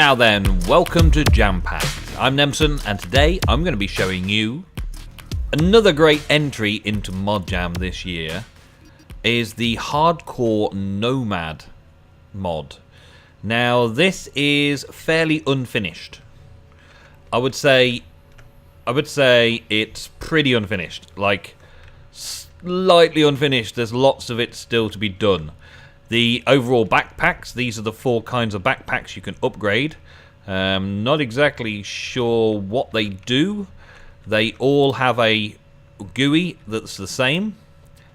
Now then, welcome to JAMPACKED. I'm Nemsun, and today I'm going to be showing you another great entry into Mod Jam this year is the Hardcore Nomad mod. Now this is fairly unfinished. I would say it's pretty unfinished, like slightly unfinished. There's lots of it still to be done. The overall backpacks, these are the 4 kinds of backpacks you can upgrade. Not exactly sure what they do. They all have a GUI that's the same,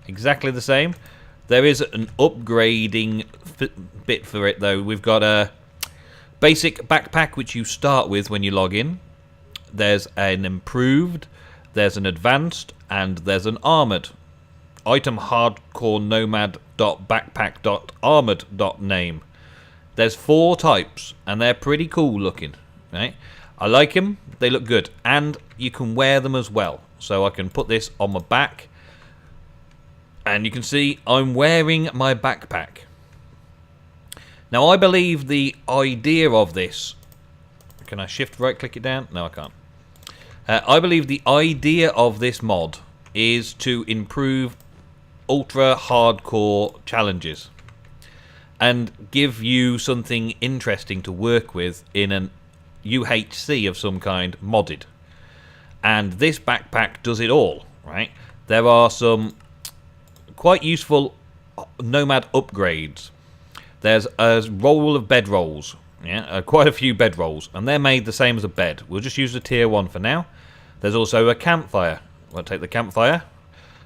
exactly the same. There is an upgrading bit for it though. We've got a basic backpack which you start with when you log in. There's an improved, there's an advanced, and there's an armored. Item hardcore nomad.backpack.armored.name. There's 4 types, and they're pretty cool looking, right? I like them, they look good, and you can wear them as well. So I can put this on my back, and you can see I'm wearing my backpack. Now I believe the idea of this, can I shift right click it down? No, I can't. I believe the idea of this mod is to improve ultra hardcore challenges and give you something interesting to work with in an UHC of some kind modded. And this backpack does it all, right? There are some quite useful Nomad upgrades. There's a roll of bed rolls, quite a few bed rolls, and they're made the same as a bed. We'll just use the tier 1 for now. There's also a campfire. We'll take the campfire.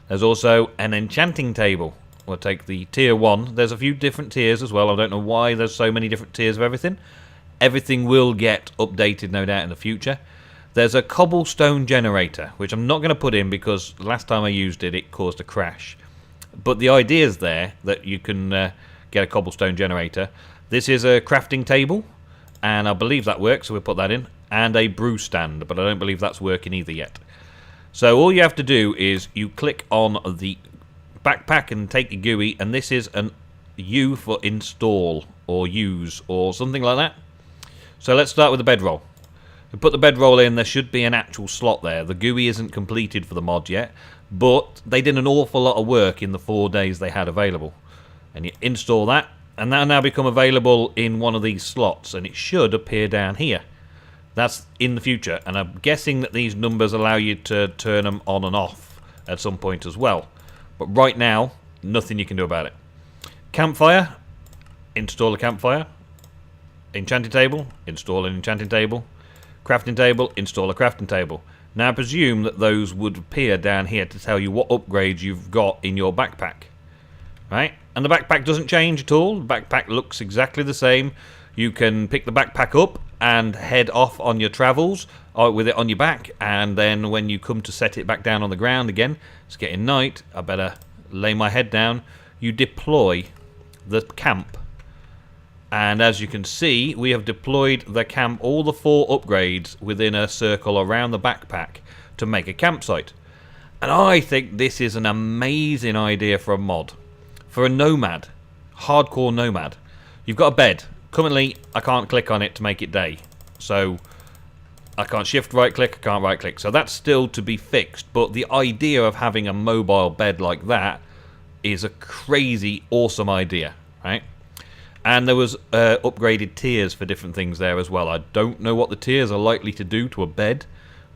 There's also an enchanting table. We'll take the tier 1. There's a few different tiers as well. I don't know why there's so many different tiers of everything. Everything will get updated, no doubt, in the future. There's a cobblestone generator, which I'm not going to put in because last time I used it, it caused a crash. But the idea is there that you can get a cobblestone generator. This is a crafting table, and I believe that works, so we'll put that in. And a brew stand, but I don't believe that's working either yet. So all you have to do is you click on the backpack and take your GUI, and this is an U for install or use or something like that. So let's start with the bedroll. We put the bedroll in. There should be an actual slot there. The GUI isn't completed for the mod yet, but they did an awful lot of work in the 4 days they had available. And you install that, and that'll now become available in one of these slots, and it should appear down here. That's in the future, and I'm guessing that these numbers allow you to turn them on and off at some point as well. But right now, nothing you can do about it. Campfire, install a campfire. Enchanting table, install an enchanting table. Crafting table, install a crafting table. Now I presume that those would appear down here to tell you what upgrades you've got in your backpack. Right? And the backpack doesn't change at all. The backpack looks exactly the same. You can pick the backpack up and head off on your travels with it on your back, and then when you come to set it back down on the ground again, it's getting night, I better lay my head down, you deploy the camp. And as you can see, we have deployed the camp, all the 4 upgrades within a circle around the backpack to make a campsite. And I think this is an amazing idea for a mod. For a Nomad, hardcore Nomad. You've got a bed. Currently, I can't click on it to make it day. So, I can't shift right click, I can't right click. So that's still to be fixed. But the idea of having a mobile bed like that is a crazy, awesome idea, right? And there was upgraded tiers for different things there as well. I don't know what the tiers are likely to do to a bed,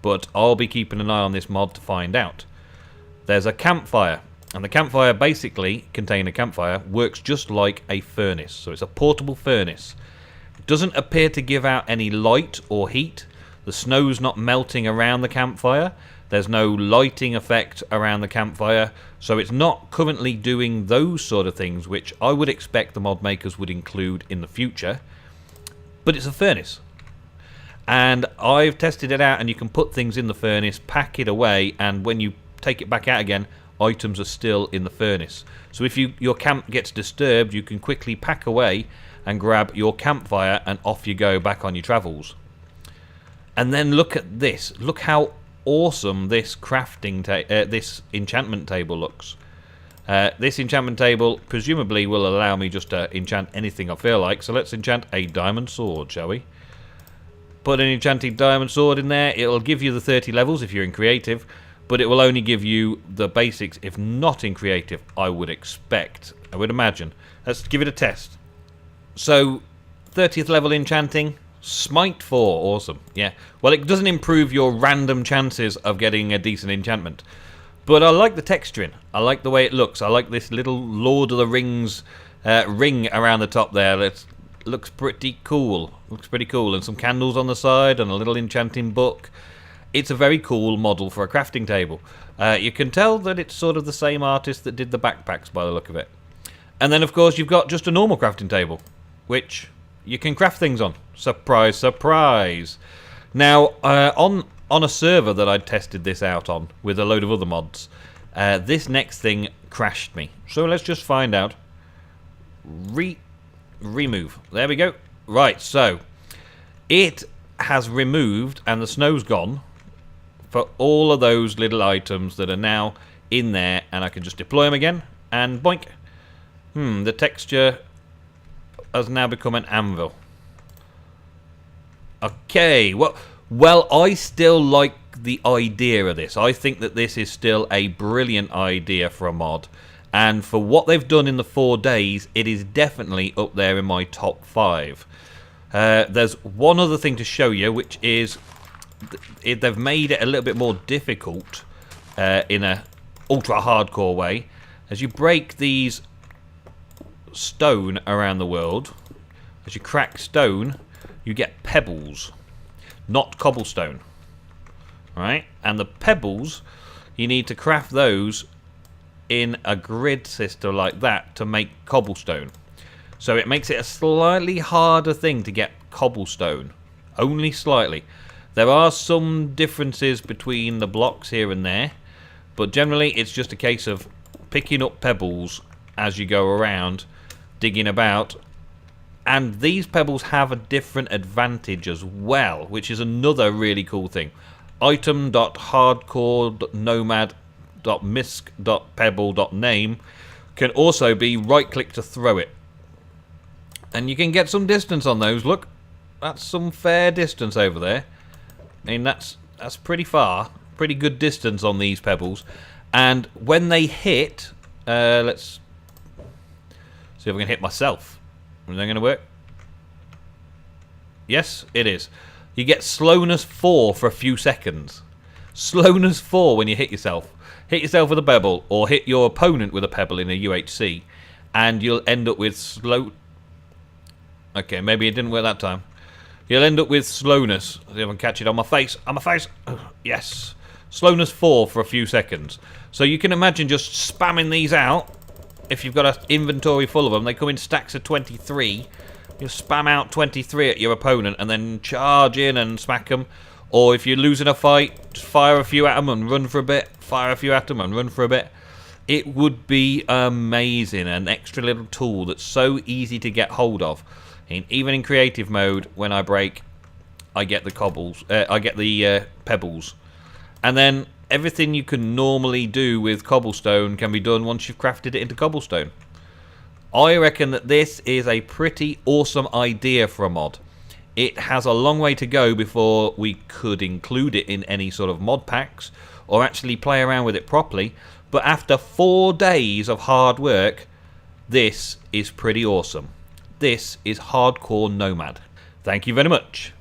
but I'll be keeping an eye on this mod to find out. There's a campfire. And the campfire, basically, container campfire, works just like a furnace. So it's a portable furnace. It doesn't appear to give out any light or heat. The snow's not melting around the campfire. There's no lighting effect around the campfire. So it's not currently doing those sort of things, which I would expect the mod makers would include in the future. But it's a furnace. And I've tested it out, and you can put things in the furnace, pack it away, and when you take it back out again, items are still in the furnace. So if your camp gets disturbed, you can quickly pack away and grab your campfire, and off you go back on your travels. And then look at this. Look how awesome this this enchantment table looks. This enchantment table presumably will allow me just to enchant anything I feel like. So let's enchant a diamond sword, shall we? put an enchanted diamond sword in there. It'll give you the 30 levels if you're in creative, but it will only give you the basics if not in creative, I would expect. I would imagine. Let's give it a test. So, 30th level enchanting, Smite 4, awesome. Yeah, well, it doesn't improve your random chances of getting a decent enchantment, but I like the texturing. I like the way it looks. I like this little Lord of the Rings ring around the top there. It looks pretty cool. Looks pretty cool, and some candles on the side and a little enchanting book. It's a very cool model for a crafting table. You can tell that it's sort of the same artist that did the backpacks by the look of it. And then, of course, you've got just a normal crafting table, which you can craft things on. Surprise, surprise. Now, on a server that I tested this out on with a load of other mods, this next thing crashed me. So let's just find out. Remove. There we go. Right, so it has removed, and the snow's gone, for all of those little items that are now in there, and I can just deploy them again, and boink. The texture has now become an anvil. Okay, well, I still like the idea of this. I think that this is still a brilliant idea for a mod. And for what they've done in the 4 days, it is definitely up there in my top 5. There's one other thing to show you, which is they've made it a little bit more difficult in a ultra hardcore way. As you break these stone around the world, as you crack stone, you get pebbles, not cobblestone. Right? And the pebbles, you need to craft those in a grid system like that to make cobblestone. So it makes it a slightly harder thing to get cobblestone. Only slightly. There are some differences between the blocks here and there, but generally it's just a case of picking up pebbles as you go around, digging about. And these pebbles have a different advantage as well, which is another really cool thing. Item.hardcore.nomad.misc.pebble.name can also be right click to throw it. And you can get some distance on those. Look, that's some fair distance over there. I mean, that's pretty far. Pretty good distance on these pebbles. And when they hit, let's see if I can hit myself. Is that going to work? Yes, it is. You get slowness 4 for a few seconds. Slowness 4 when you hit yourself. Hit yourself with a pebble, or hit your opponent with a pebble in a UHC, and you'll end up with slow... Okay, maybe it didn't work that time. You'll end up with slowness. See if I can catch it on my face. On my face! Yes. Slowness 4 for a few seconds. So you can imagine just spamming these out. If you've got an inventory full of them, they come in stacks of 23. You spam out 23 at your opponent and then charge in and smack them. Or if you're losing a fight, just fire a few at them and run for a bit. Fire a few at them and run for a bit. It would be amazing. An extra little tool that's so easy to get hold of. Even in creative mode, when I break, I get the pebbles. And then everything you can normally do with cobblestone can be done once you've crafted it into cobblestone. I reckon that this is a pretty awesome idea for a mod. It has a long way to go before we could include it in any sort of mod packs or actually play around with it properly. But after 4 days of hard work, this is pretty awesome. This is Hardcore Nomad. Thank you very much.